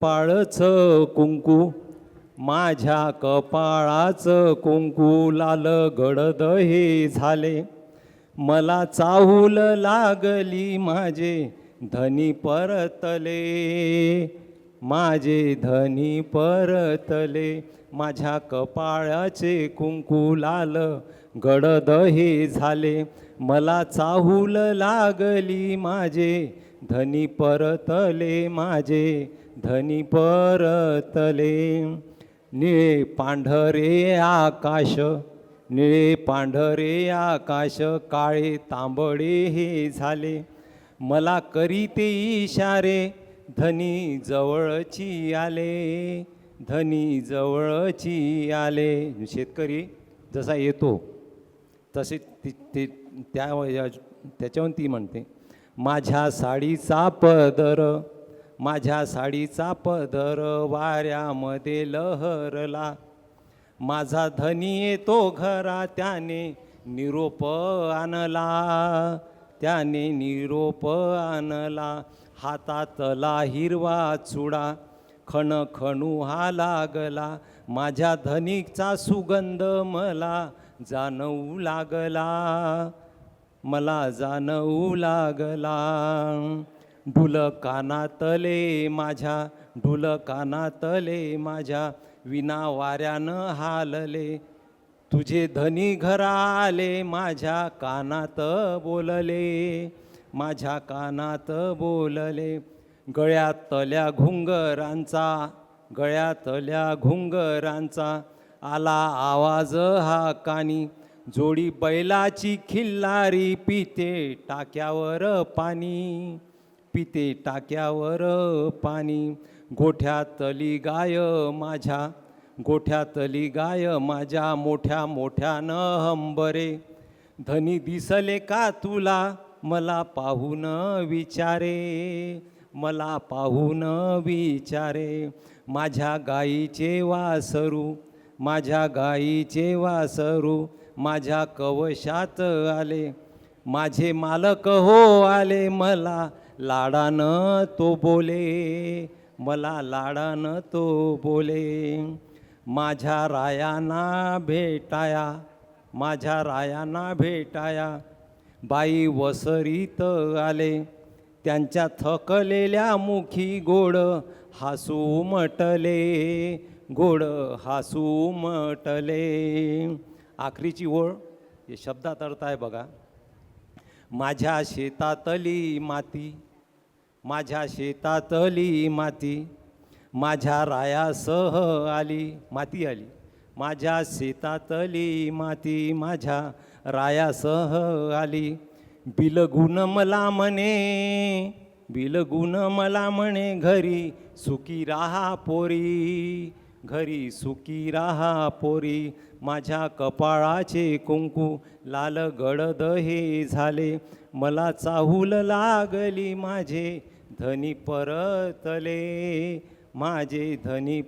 कपाळाचं कुंकू माझ्या कपाळाचं कुंकू लाल गडद हे झाले. मला चाहूल लागली माझे धनी परतले. माझे धनी परतले. माझ्या कपाळाचे कुंकू लाल गडद हे झाले. मला चाहूल लागली माझे धनी परतले. माझे धनी परतले. निळे पांढरे आकाश निळे पांढरे आकाश काळे तांबडे हे झाले. मला करीते इशारे धनी जवळची आले. धनी जवळची आले. शेतकरी जसा येतो तसे त्याच्यावरून ती म्हणते, माझ्या साडीचा पदर माझ्या साडीचा पदर वाऱ्यामध्ये लहरला. माझा धनी येतो घरा त्याने निरोप आणला. त्याने निरोप आणला. हातातला हिरवा चुडा खणखणू हा लागला. माझ्या धनीचा सुगंध मला जाणवू लागला. मला जाणवू लागला. ढुल कानातले माझ्या ढुल कानातले माझ्या विना वाऱ्यानं हालले. तुझे धनी घरा आले माझ्या कानात बोलले. माझ्या कानात बोलले. गळ्यातल्या घुंगरांचा गळ्यातल्या घुंगरांचा आला आवाज हा कानी. जोडी बैलाची खिल्लारी पिते टाक्यावर पाणी. पिते टाक्यावर पाणी. गोठ्यातली गाय माझ्या गोठ्यातली गाय माझ्या मोठ्या मोठ्यानं हंबरे. धनी दिसले का तुला मला पाहून विचारे. मला पाहून विचारे. माझ्या गाईचे वासरू माझ्या गाईचे वासरू माझ्या कवशात आले. माझे मालक हो आले. मला लाडानं तो बोले. मला लाडानं तो बोले. माझ्या रायांना भेटाया माझ्या रायांना भेटाया बाई वसरीत आले. त्यांच्या थकलेल्या मुखी गोड हसू उमटले. गोड हसू उमटले. आखरीची ओळ हे शब्दात अर्थ आहे बघा. माझ्या शेतातली माती माझ्या शेतातली माती माझ्या रायासह आली. माती आली. माझ्या शेतातली माती माझ्या रायासह आली. बिलगुण मला म्हणे बिलगुण मला म्हणे घरी सुखी राहा पोरी. घरी सुखी राहा पोरी. माझ्या कपाळाचे कुंकू लाल गडद हे झाले. मला चाहूल लागली माझे धनी परतले. माझे धनी